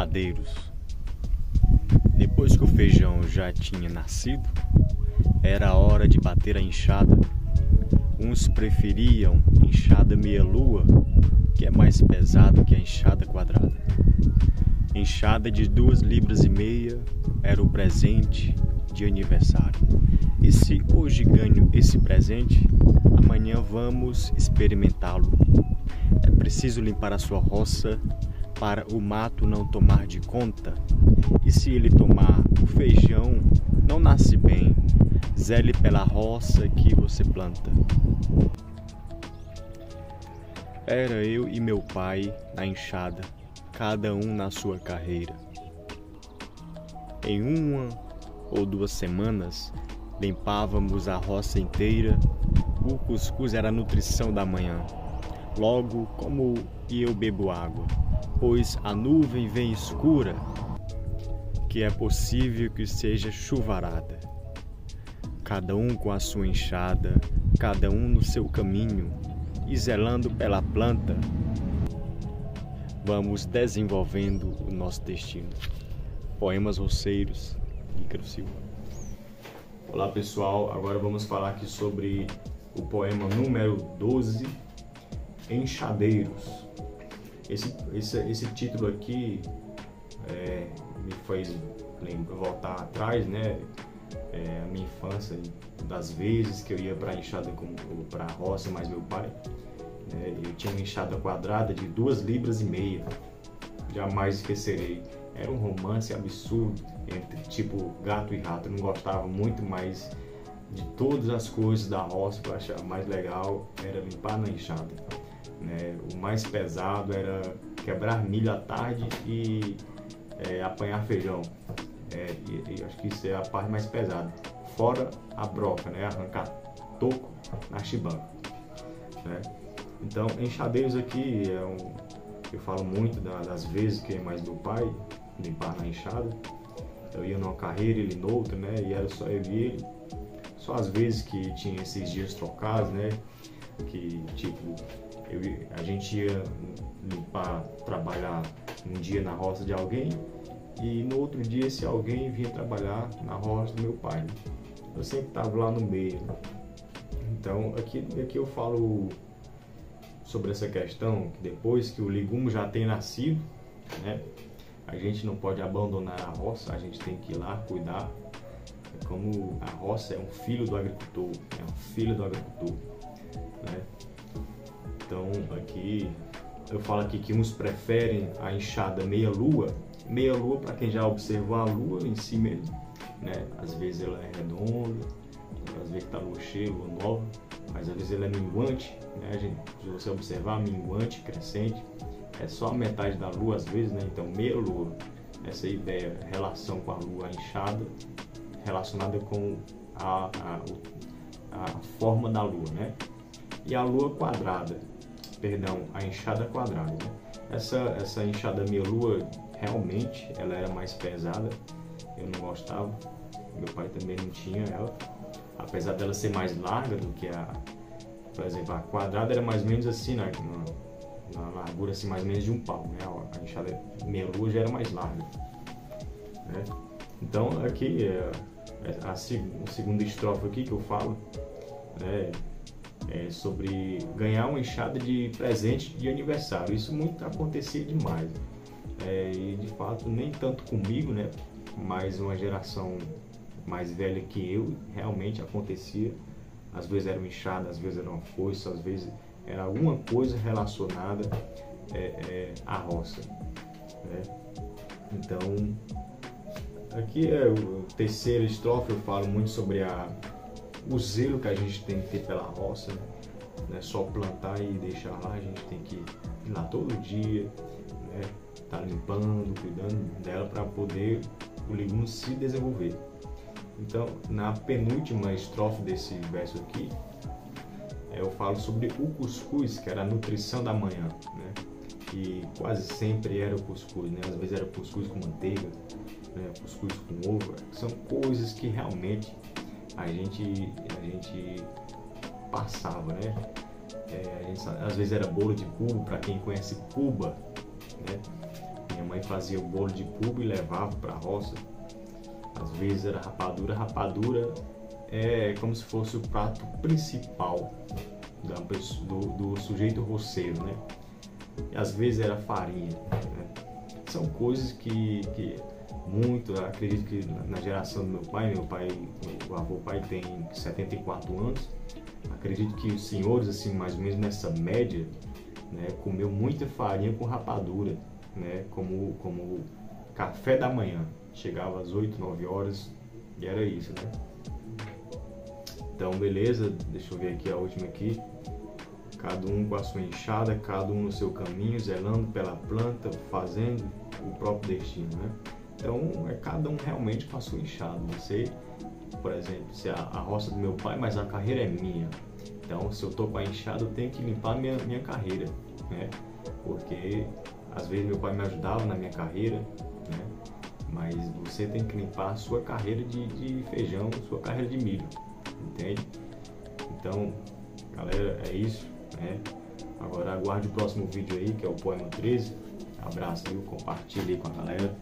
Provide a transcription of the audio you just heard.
enxadeiros. Depois que o feijão já tinha nascido, era hora de bater a enxada. Uns preferiam enxada meia-lua, que é mais pesado que a enxada quadrada. Enxada de 2,5 libras era o presente de aniversário. E se hoje ganho esse presente, amanhã vamos experimentá-lo. É preciso limpar a sua roça para o mato não tomar de conta. E se ele tomar, o feijão não nasce bem. Zele pela roça que você planta. Era eu e meu pai na enxada, cada um na sua carreira. Em 1 ou 2 semanas, limpávamos a roça inteira. O cuscuz era a nutrição da manhã. Logo, como eu bebo água, pois a nuvem vem escura, que é possível que seja chuvarada. Cada um com a sua enxada, cada um no seu caminho, e zelando pela planta, vamos desenvolvendo o nosso destino. Poemas Roceiros, Ícaro Silva. Olá pessoal, agora vamos falar aqui sobre o poema número 12, Enxadeiros. Esse título aqui me fez voltar atrás, né? A minha infância, das vezes que eu ia para a enxada, para a roça, mais meu pai. Eu tinha uma enxada quadrada de 2,5 libras. Jamais esquecerei. Era um romance absurdo entre tipo gato e rato. Eu não gostava muito, mas de todas as coisas da roça, que eu achava mais legal era limpar na enxada. O mais pesado era quebrar milho à tarde e apanhar feijão. E acho que isso é a parte mais pesada. Fora a broca, arrancar toco na chibanca. Então, enxadeiros aqui eu falo muito das vezes que mais meu pai limpar na enxada. Eu ia numa carreira, ele noutra, e era só eu e ele. Só às vezes que tinha esses dias trocados, que tipo a gente ia limpar, trabalhar um dia na roça de alguém e no outro dia esse alguém vinha trabalhar na roça do meu pai. Eu sempre estava lá no meio. Então aqui eu falo sobre essa questão que depois que o legume já tem nascido, a gente não pode abandonar a roça, a gente tem que ir lá cuidar. Como a roça é um filho do agricultor, Então aqui eu falo aqui que uns preferem a enxada meia-lua. Meia-lua, para quem já observou a lua em si mesmo, às vezes ela é redonda, às vezes está lua cheia, lua nova, mas às vezes ela é minguante, se você observar, minguante, crescente, é só a metade da lua às vezes, então meia-lua, essa ideia, relação com a lua, a enxada, relacionada com a forma da lua, E a lua quadrada, a enxada quadrada, Essa enxada meia-lua, realmente, ela era mais pesada, eu não gostava, meu pai também não tinha ela, apesar dela ser mais larga do que por exemplo, a quadrada era mais ou menos assim, na largura assim, mais ou menos de um palmo, A enxada meia-lua já era mais larga, Então, aqui, a segunda estrofe aqui que eu falo, é sobre ganhar uma enxada de presente de aniversário. Isso muito acontecia demais. E de fato, nem tanto comigo, mas uma geração mais velha que eu, realmente acontecia. Às vezes era uma enxada, às vezes era uma foice, às vezes era alguma coisa relacionada à roça. Então, aqui é o terceira estrofe, eu falo muito sobre o zelo que a gente tem que ter pela roça, Não é só plantar e deixar lá, a gente tem que ir lá todo dia, tá limpando, cuidando dela para poder o legume se desenvolver. Então, na penúltima estrofe desse verso aqui, eu falo sobre o cuscuz, que era a nutrição da manhã, que quase sempre era o cuscuz, Às vezes era cuscuz com manteiga, cuscuz com ovo. São coisas que realmente a gente passava, às vezes era bolo de cubo, para quem conhece Cuba, Minha mãe fazia o bolo de puba e levava para a roça. Às vezes era rapadura. Rapadura é como se fosse o prato principal do sujeito roceiro, né? E às vezes era farinha, né? São coisas que muito, eu acredito que na geração do meu pai, o avô pai tem 74 anos, acredito que os senhores, assim, mais ou menos nessa média, né, comeu muita farinha com rapadura, né, como café da manhã. Chegava às 8, 9 horas e era isso, né? Então, beleza, deixa eu ver aqui a última aqui. Cada um com a sua enxada, cada um no seu caminho, zelando pela planta, fazendo o próprio destino, né? Então, é cada um realmente com a sua enxada. Você, por exemplo, se a roça do meu pai, mas a carreira é minha. Então, se eu tô com a enxada, eu tenho que limpar minha carreira, né? Porque, às vezes, meu pai me ajudava na minha carreira, né? Mas você tem que limpar a sua carreira de feijão, sua carreira de milho, entende? Então, galera, é isso, né? Agora aguarde o próximo vídeo aí, que é o Poema 13. Abraço, viu? Compartilhe aí com a galera.